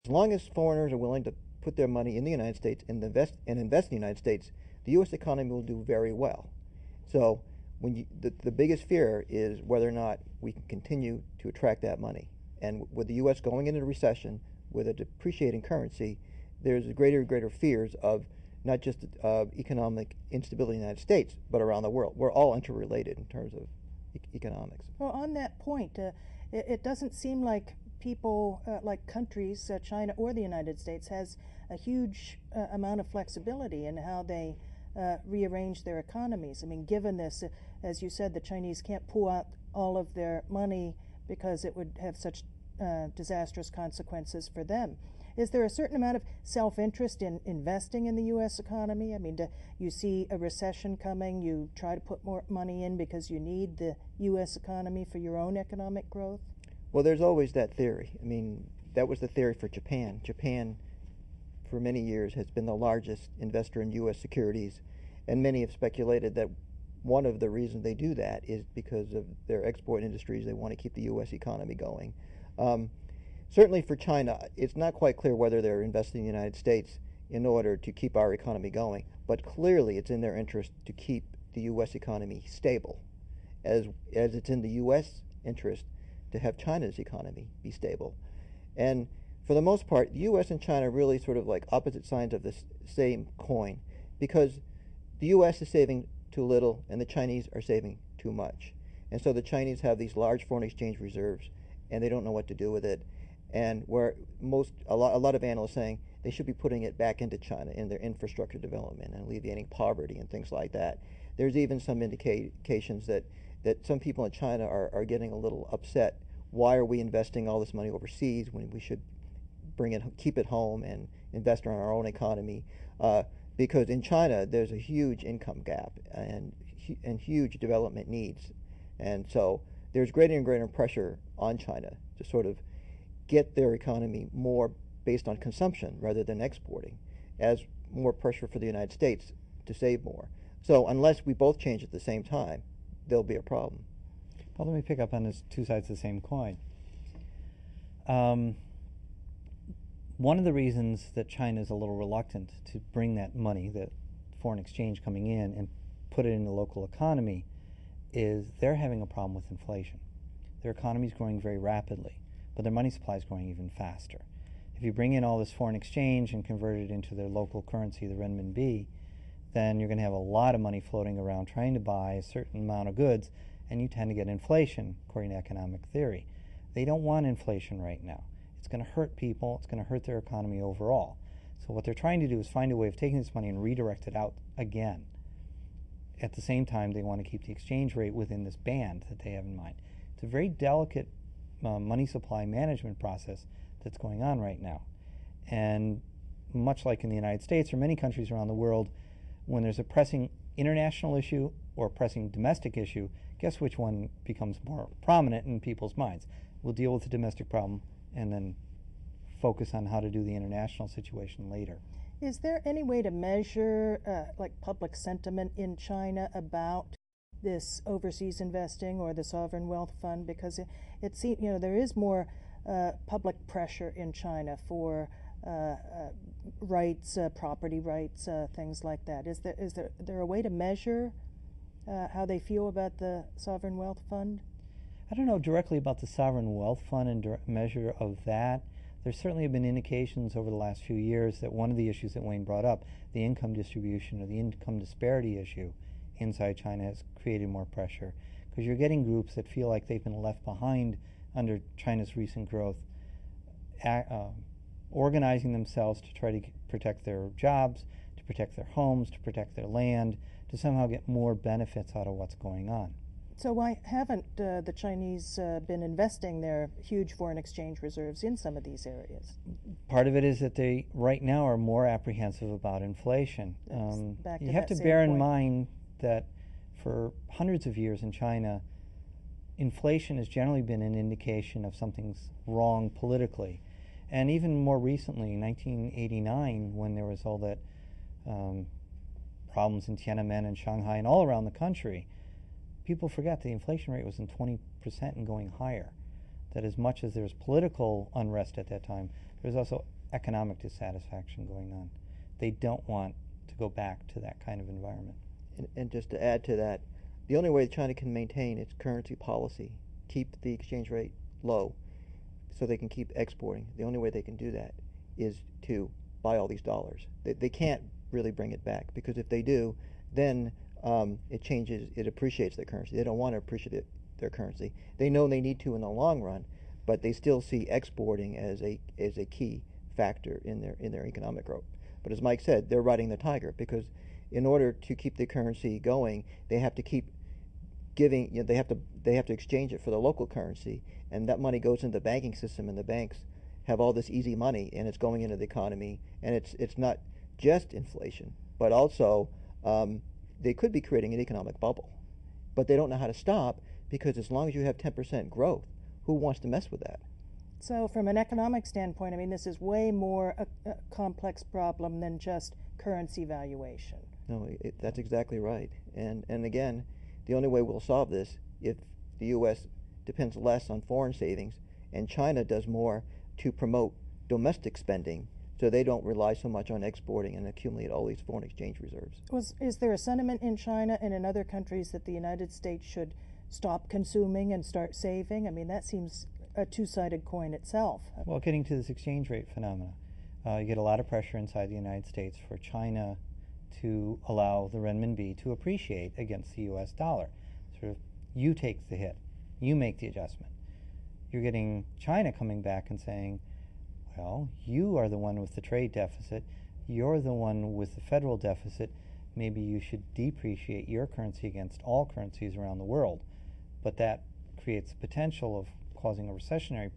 As long as foreigners are willing to put their money in the United States and invest in the United States, the U.S. economy will do very well. So the biggest fear is whether or not we can continue to attract that money. And with the U.S. going into a recession with a depreciating currency, there's greater and greater fears of not just economic instability in the United States, but around the world. We're all interrelated in terms of economics. Well, on that point, it doesn't seem like people, like countries, China or the United States, has a huge amount of flexibility in how they rearrange their economies. I mean, given this, as you said, the Chinese can't pull out all of their money because it would have such disastrous consequences for them. Is there a certain amount of self-interest in investing in the U.S. economy? I mean, you see a recession coming, you try to put more money in because you need the U.S. economy for your own economic growth? Well, there's always that theory. I mean, that was the theory for Japan. Japan, for many years, has been the largest investor in U.S. securities, and many have speculated that one of the reasons they do that is because of their export industries. They want to keep the U.S. economy going. Certainly for China, it's not quite clear whether they're investing in the United States in order to keep our economy going, but clearly it's in their interest to keep the U.S. economy stable, as it's in the U.S. interest to have China's economy be stable. And for the most part, the U.S. and China are really sort of like opposite sides of the same coin, because the U.S. is saving too little and the Chinese are saving too much. And so the Chinese have these large foreign exchange reserves and they don't know what to do with it. And where a lot of analysts saying they should be putting it back into China in their infrastructure development and alleviating poverty and things like that. There's even some indications that some people in China are getting a little upset. Why are we investing all this money overseas when we should keep it home and invest in our own economy? Because in China there's a huge income gap and huge development needs, and so there's greater and greater pressure on China to sort of get their economy more based on consumption rather than exporting, as more pressure for the United States to save more. So unless we both change at the same time, there'll be a problem. Well, let me pick up on this two sides of the same coin. One of the reasons that China is a little reluctant to bring that money, that foreign exchange coming in, and put it in the local economy is they're having a problem with inflation. Their economy is growing very rapidly, but their money supply is growing even faster. If you bring in all this foreign exchange and convert it into their local currency, the renminbi, then you're going to have a lot of money floating around trying to buy a certain amount of goods, and you tend to get inflation, according to economic theory. They don't want inflation right now. It's going to hurt people. It's going to hurt their economy overall. So what they're trying to do is find a way of taking this money and redirect it out again. At the same time, they want to keep the exchange rate within this band that they have in mind. It's a very delicate money supply management process that's going on right now. And much like in the United States or many countries around the world, when there's a pressing international issue or a pressing domestic issue, guess which one becomes more prominent in people's minds? We'll deal with the domestic problem and then focus on how to do the international situation later. Is there any way to measure like public sentiment in China about this overseas investing or the sovereign wealth fund? Because it seems, there is more public pressure in China for rights, property rights, things like that. Is there a way to measure how they feel about the sovereign wealth fund? I don't know directly about the sovereign wealth fund and measure of that. There certainly have been indications over the last few years that one of the issues that Wayne brought up, the income distribution or the income disparity issue inside China, has created more pressure, because you're getting groups that feel like they've been left behind under China's recent growth, organizing themselves to try to protect their jobs, to protect their homes, to protect their land, to somehow get more benefits out of what's going on. So why haven't the Chinese been investing their huge foreign exchange reserves in some of these areas? Part of it is that they right now are more apprehensive about inflation. You have to bear in mind that for hundreds of years in China, inflation has generally been an indication of something's wrong politically. And even more recently, in 1989, when there was all that problems in Tiananmen and Shanghai and all around the country, people forget the inflation rate was in 20% and going higher. That as much as there was political unrest at that time, there was also economic dissatisfaction going on. They don't want to go back to that kind of environment. And just to add to that, the only way China can maintain its currency policy, keep the exchange rate low, so they can keep exporting, the only way they can do that is to buy all these dollars. They can't really bring it back, because if they do, then it appreciates their currency. They don't want to appreciate their currency. They know they need to in the long run, but they still see exporting as a key factor in their economic growth. But as Mike said, they're riding the tiger, because in order to keep the currency going, they have to keep giving. They have to exchange it for the local currency, and that money goes into the banking system, and the banks have all this easy money, and it's going into the economy, and it's not just inflation, but also they could be creating an economic bubble, but they don't know how to stop, because as long as you have 10% growth, who wants to mess with that? So from an economic standpoint, I mean, this is way more a complex problem than just currency valuation. No, that's exactly right. And again, the only way we'll solve this, if the U.S. depends less on foreign savings and China does more to promote domestic spending, so they don't rely so much on exporting and accumulate all these foreign exchange reserves. Is there a sentiment in China and in other countries that the United States should stop consuming and start saving? I mean, that seems a two-sided coin itself. Well, getting to this exchange rate phenomena, you get a lot of pressure inside the United States for China to allow the renminbi to appreciate against the U.S. dollar. Sort of, you take the hit, you make the adjustment. You're getting China coming back and saying, well, you are the one with the trade deficit, you're the one with the federal deficit, maybe you should depreciate your currency against all currencies around the world. But that creates the potential of causing a recessionary